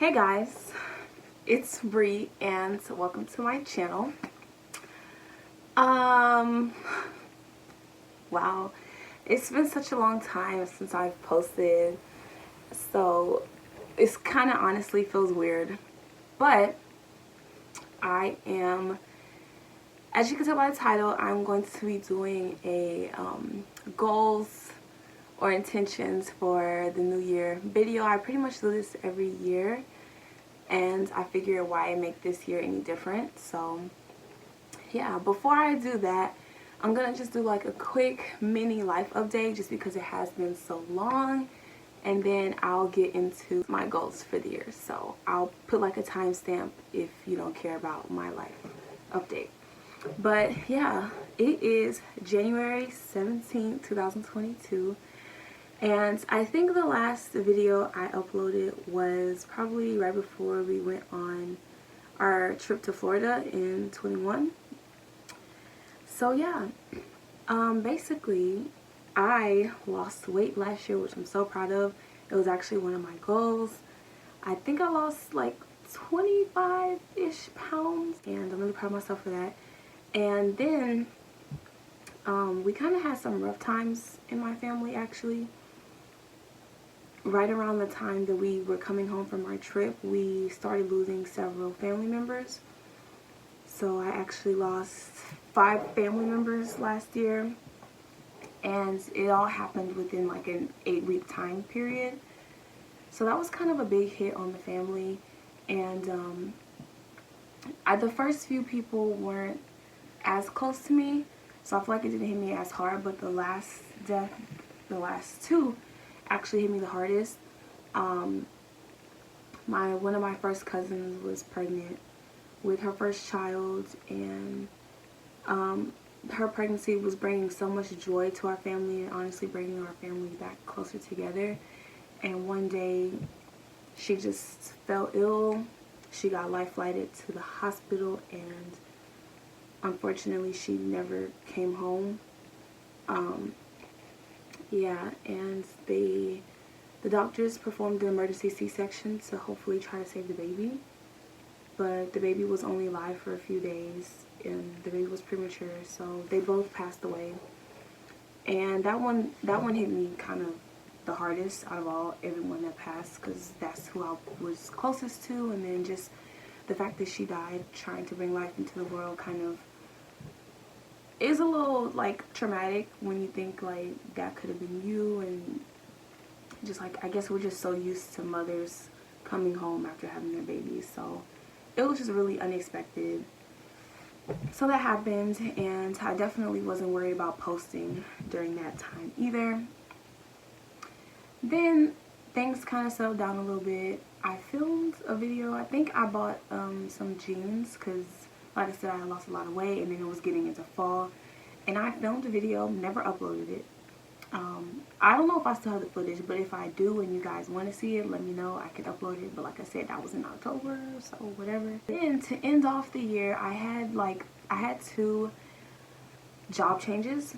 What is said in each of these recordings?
Hey guys, it's Bree and welcome to my channel. Wow, it's been such a long time since I've posted, so it's kind of honestly feels weird, but I am, as you can tell by the title, I'm going to be doing a goals or intentions for the new year video. I pretty much do this every year, and I figure why make this year any different. So yeah, before I do that, I'm gonna just do like a quick mini life update just because it has been so long, and then I'll get into my goals for the year. So I'll put like a timestamp if you don't care about my life update. But yeah, it is January 17th, 2022. And I think the last video I uploaded was probably right before we went on our trip to Florida in 21. So yeah, basically I lost weight last year, which I'm so proud of. It was actually one of my goals. I think I lost like 25-ish pounds, and I'm really proud of myself for that. And then we kind of had some rough times in my family actually. Right around the time that we were coming home from our trip, we started losing several family members. So I actually lost 5 family members last year, and it all happened within like an 8-week time period. So that was kind of a big hit on the family, and the first few people weren't as close to me, so I feel like it didn't hit me as hard, but the last death, the last 2 actually hit me the hardest. One of my first cousins was pregnant with her first child, and her pregnancy was bringing so much joy to our family and honestly bringing our family back closer together. And one day she just fell ill. She got life flighted to the hospital, and unfortunately she never came home. Yeah, and the doctors performed an emergency C-section to hopefully try to save the baby. But the baby was only alive for a few days, and the baby was premature, so they both passed away. And that one hit me kind of the hardest out of everyone that passed, because that's who I was closest to. And then just the fact that she died trying to bring life into the world kind of is a little like traumatic when you think like that could have been you. And just like, I guess we're just so used to mothers coming home after having their babies, so it was just really unexpected. So that happened, and I definitely wasn't worried about posting during that time either. Then things kind of settled down a little bit. I filmed a video. I think I bought some jeans because, like I said, I lost a lot of weight, and then it was getting into fall. And I filmed a video, never uploaded it. I don't know if I still have the footage, but if I do and you guys want to see it, let me know. I can upload it. But like I said, that was in October, so whatever. Then to end off the year, I had 2 job changes.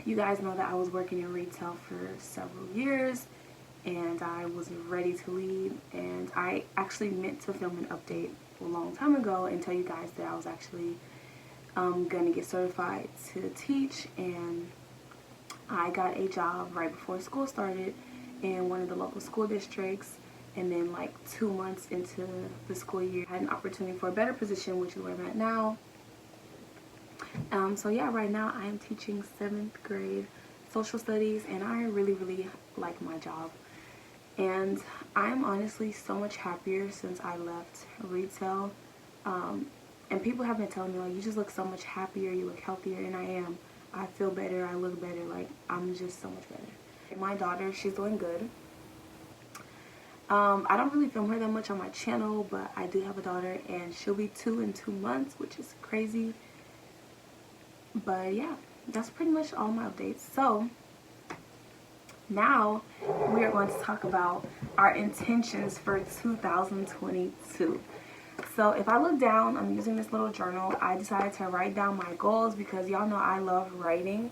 You guys know that I was working in retail for several years, and I was ready to leave. And I actually meant to film an update a long time ago and tell you guys that I was actually gonna get certified to teach, and I got a job right before school started in one of the local school districts. And then like 2 months into the school year, I had an opportunity for a better position, which is where I'm at now. So yeah, right now I am teaching 7th grade social studies, and I really like my job. And I'm honestly so much happier since I left retail. And people have been telling me, like, you just look so much happier, you look healthier, and I am. I feel better, I look better, like, I'm just so much better. My daughter, she's doing good. I don't really film her that much on my channel, but I do have a daughter, and she'll be 2 in 2 months, which is crazy. But yeah, that's pretty much all my updates. So now we are going to talk about our intentions for 2022. So if I look down, I'm using this little journal. I decided to write down my goals because y'all know I love writing.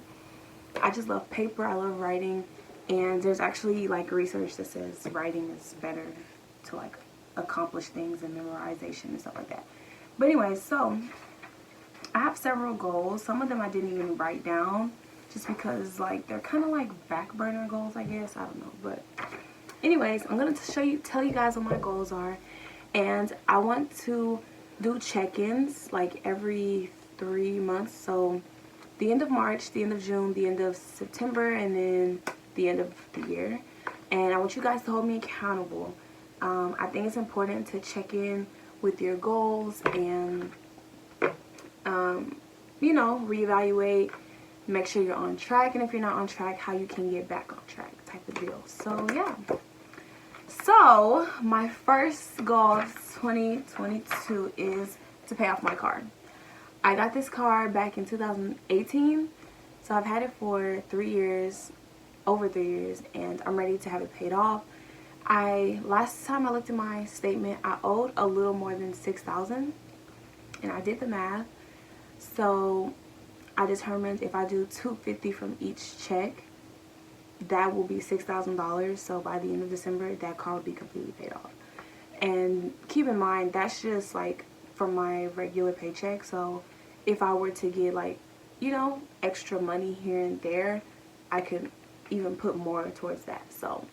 I just love paper. I love writing. And there's actually like research that says writing is better to like accomplish things and memorization and stuff like that. But anyway, so I have several goals. Some of them I didn't even write down just because like they're kind of like back burner goals, I guess. I don't know. But anyways, I'm going to tell you guys what my goals are. And I want to do check-ins like every 3 months. So the end of March, the end of June, the end of September, and then the end of the year. And I want you guys to hold me accountable. I think it's important to check in with your goals and, you know, reevaluate, make sure you're on track. And if you're not on track, how you can get back on track type of deal. So, yeah. So, my first goal of 2022 is to pay off my car. I got this car back in 2018. So, I've had it for 3 years, over 3 years, and I'm ready to have it paid off. Last time I looked at my statement, I owed a little more than $6,000, and I did the math. So I determined if I do $250 from each check, that will be $6,000. So by the end of December, that car will be completely paid off. And keep in mind, that's just like from my regular paycheck. So if I were to get like, you know, extra money here and there, I could even put more towards that. So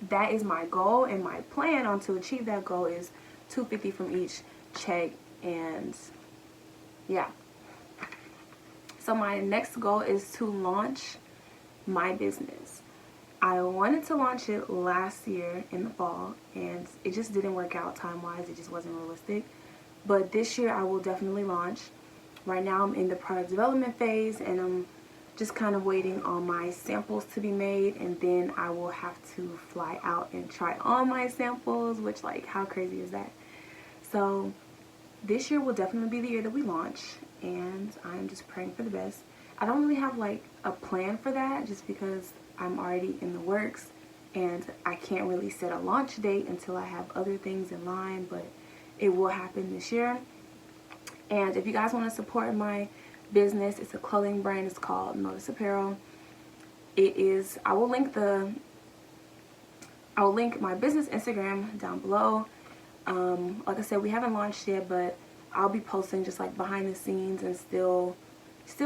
that is my goal, and my plan on to achieve that goal is $250 from each check. And yeah, so my next goal is to launch my business. I wanted to launch it last year in the fall, and it just didn't work out time-wise. It just wasn't realistic. But this year I will definitely launch. Right now I'm in the product development phase, and I'm just kind of waiting on my samples to be made, and then I will have to fly out and try on my samples, which, like, how crazy is that? So this year will definitely be the year that we launch, and I'm just praying for the best. I don't really have like a plan for that, just because I'm already in the works, and I can't really set a launch date until I have other things in line, but it will happen this year. And if you guys want to support my business, it's a clothing brand. It's called Notice Apparel. I will link my business Instagram down below. Like I said, we haven't launched yet, but I'll be posting just like behind the scenes and still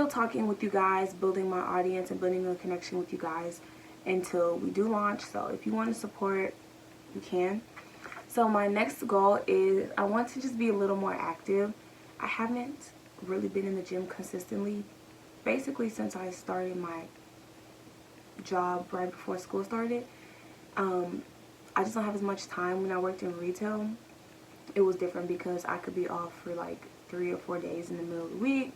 talking with you guys, building my audience and building a connection with you guys until we do launch. So if you want to support, you can. So my next goal is I want to just be a little more active. I haven't really been in the gym consistently basically since I started my job right before school started. I just don't have as much time. When I worked in retail, it was different because I could be off for like 3 or 4 days in the middle of the week,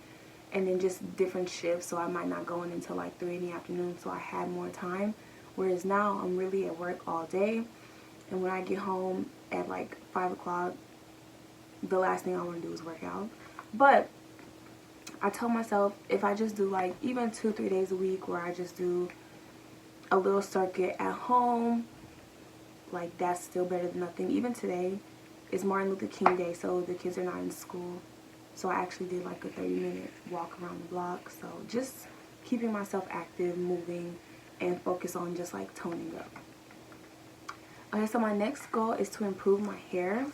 and then just different shifts, so I might not go in until like 3 in the afternoon, so I had more time. Whereas now I'm really at work all day, and when I get home at like 5 o'clock, the last thing I want to do is work out. But I told myself if I just do like even 2-3 days a week where I just do a little circuit at home, like that's still better than nothing. Even today is Martin Luther King Day, so the kids are not in school, so I actually did like a 30-minute walk around the block. So just keeping myself active, moving, and focus on just like toning up. Okay, so my next goal is to improve my hair.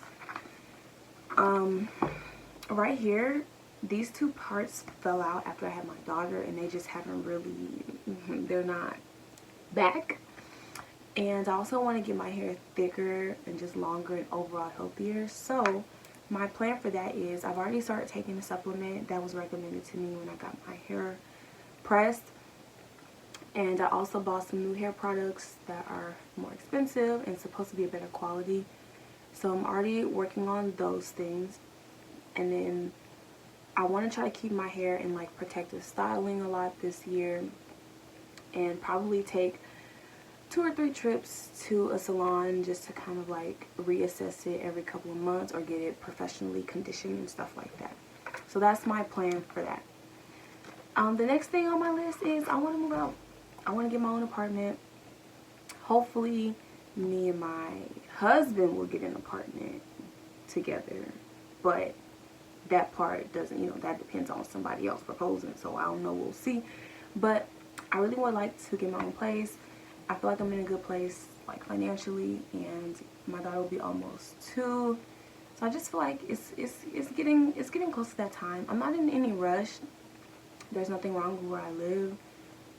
Right here, these two parts fell out after I had my daughter, and they just haven't really, they're not back. And I also want to get my hair thicker and just longer and overall healthier. So my plan for that is I've already started taking a supplement that was recommended to me when I got my hair pressed. And I also bought some new hair products that are more expensive and supposed to be a better quality. So I'm already working on those things. And then I want to try to keep my hair in like protective styling a lot this year, and probably take 2 or 3 trips to a salon just to kind of like reassess it every couple of months or get it professionally conditioned and stuff like that. So that's my plan for that. The next thing on my list is I want to move out. I want to get my own apartment. Hopefully me and my husband will get an apartment together, but that part doesn't, that depends on somebody else proposing, so I don't know, we'll see. But I really would like to get my own place. I feel like I'm in a good place, like financially, and My daughter will be almost 2. So I just feel like it's getting close to that time. I'm not in any rush. There's nothing wrong with where I live.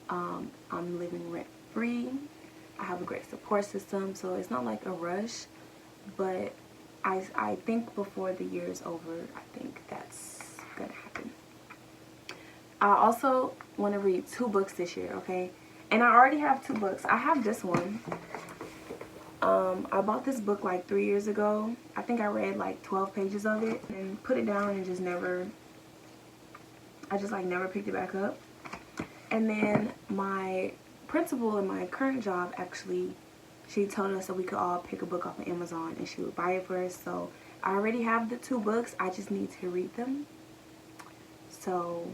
I'm living rent free. I have a great support system, so it's not like a rush. But I think before the year is over, I think that's gonna happen. I also want to read 2 books this year, okay? And I already have 2 books. I have this one. I bought this book like 3 years ago. I think I read like 12 pages of it and put it down and just never, I just like never picked it back up. And then my principal in my current job, actually, she told us that we could all pick a book off of Amazon and she would buy it for us. So I already have the 2 books. I just need to read them. So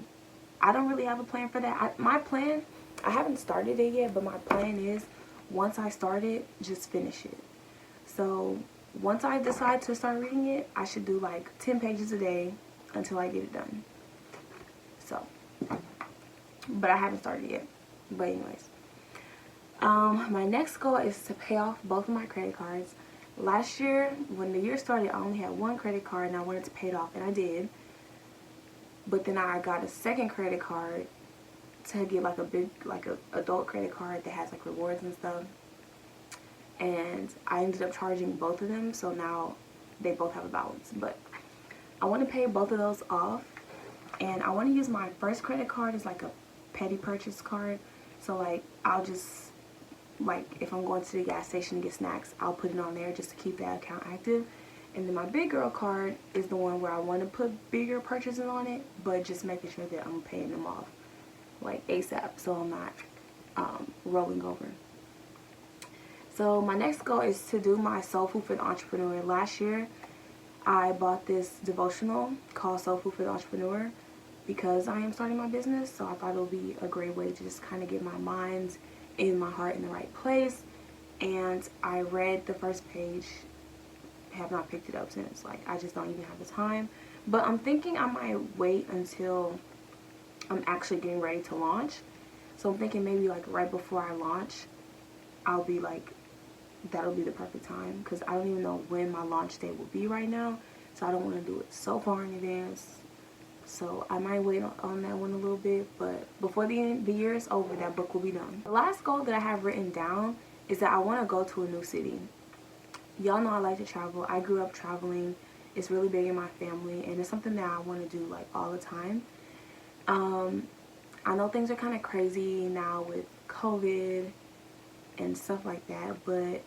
I don't really have a plan for that. My plan, I haven't started it yet, but my plan is once I start it, just finish it. So once I decide to start reading it, I should do like 10 pages a day until I get it done. So, but I haven't started yet. But anyways, my next goal is to pay off both of my credit cards. Last year, when the year started, I only had 1 credit card and I wanted to pay it off, and I did. But then I got a second credit card to get like a big, like a adult credit card that has like rewards and stuff. And I ended up charging both of them, so now they both have a balance. But I want to pay both of those off, and I want to use my first credit card as like a petty purchase card. So like I'll just, like if I'm going to the gas station to get snacks, I'll put it on there just to keep that account active. And then my big girl card is the one where I want to put bigger purchases on it, but just making sure that I'm paying them off like ASAP, so I'm not rolling over. So my next goal is to do my Soul Food for the Entrepreneur. Last year, I bought this devotional called Soul Food for the Entrepreneur because I am starting my business. So I thought it would be a great way to just kind of get my mind and my heart in the right place. And I read the first page, have not picked it up since. Like, I just don't even have the time. But I'm thinking I might wait until I'm actually getting ready to launch. So I'm thinking maybe like right before I launch, I'll be like, that'll be the perfect time, because I don't even know when my launch date will be right now. So I don't want to do it so far in advance. So I might wait on that one a little bit, but before the year is over, that book will be done. The last goal that I have written down is that I want to go to a new city. Y'all know I like to travel. I grew up traveling. It's really big in my family, and it's something that I want to do like all the time. I know things are kind of crazy now with COVID and stuff like that, but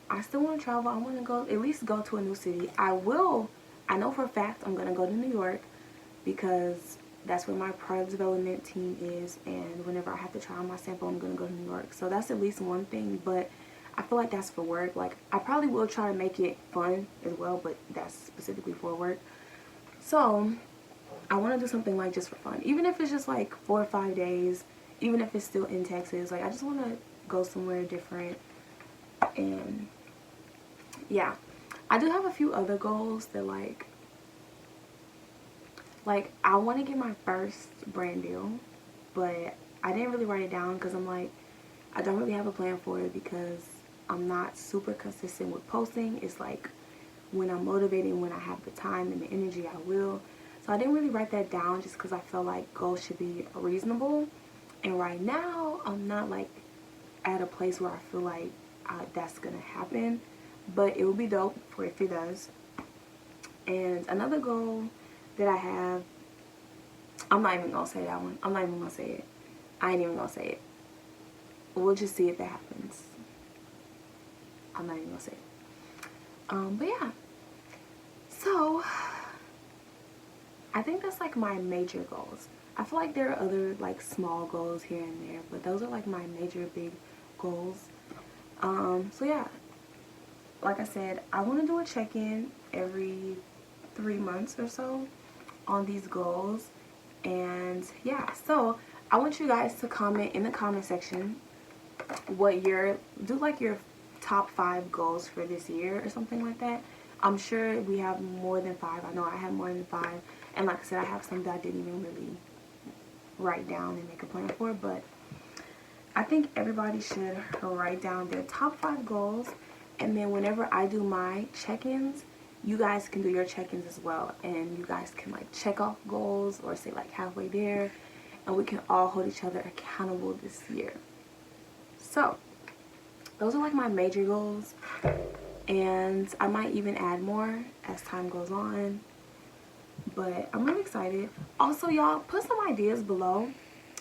I still want to travel. I want to go, at least go to a new city. I know for a fact I'm going to go to New York because that's where my product development team is, and whenever I have to try on my sample, I'm going to go to New York. So that's at least one thing, but I feel like that's for work. Like, I probably will try to make it fun as well, but that's specifically for work. So I want to do something like just for fun, even if it's just like 4 or 5 days, even if it's still in Texas. Like, I just want to go somewhere different. And yeah, I do have a few other goals that like I want to get my first brand deal, but I didn't really write it down because I'm like, I don't really have a plan for it because I'm not super consistent with posting. It's like when I'm motivated, when I have the time and the energy, I will. So I didn't really write that down just because I felt like goals should be reasonable. And right now, I'm not like at a place where I feel like that's gonna happen, but it would be dope for if it does. And another goal that I have, I'm not even gonna say that one. I'm not even gonna say it. I ain't even gonna say it. We'll just see if that happens. I'm not even gonna say it. But yeah. So I think that's like my major goals. I feel like there are other like small goals here and there, but those are like my major big goals. So yeah, like I said, I want to do a check-in every 3 months or so on these goals. And yeah, so I want you guys to comment in the comment section what do like your top 5 goals for this year or something like that. I'm sure we have more than 5. I know I have more than 5. And like I said, I have some that I didn't even really write down and make a plan for, but I think everybody should write down their top 5 goals And then whenever I do my check-ins, you guys can do your check-ins as well, and you guys can like check off goals or say like halfway there, and we can all hold each other accountable this year. So those are like my major goals, and I might even add more as time goes on, but I'm really excited. Also, y'all, put some ideas below.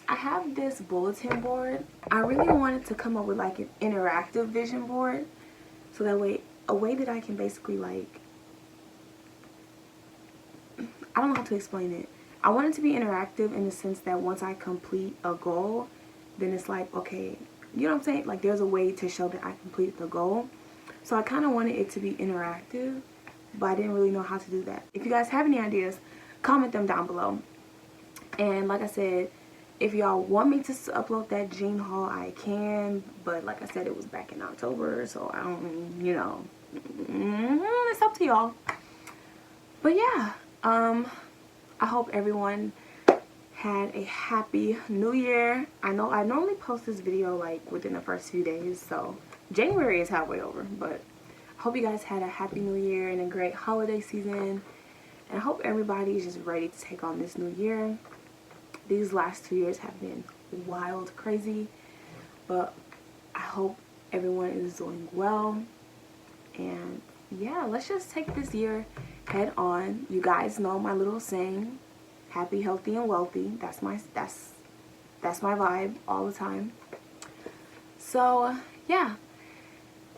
I have this bulletin board. I really wanted to come up with like an interactive vision board, so that way, a way that I can basically like, I don't know how to explain it. I want it to be interactive in the sense that once I complete a goal, then it's like, okay, you know what I'm saying? Like there's a way to show that I completed the goal. So I kind of wanted it to be interactive, but I didn't really know how to do that. If you guys have any ideas, comment them down below. And like I said, if y'all want me to upload that jean haul, I can. But like I said, it was back in October, so I don't, you know, it's up to y'all. But yeah, I hope everyone had a happy new year. I know I normally post this video like within the first few days, so January is halfway over, but I hope you guys had a happy new year and a great holiday season, and I hope everybody is just ready to take on this new year. These last 2 years have been wild, crazy, but I hope everyone is doing well. And yeah, let's just take this year head on. You guys know my little saying, happy, healthy, and wealthy. That's my vibe all the time. So yeah,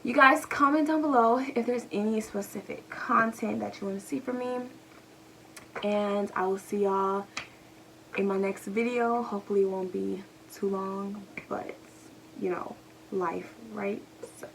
you guys comment down below if there's any specific content that you want to see from me, and I will see y'all in my next video. Hopefully it won't be too long, but you know, life, right? So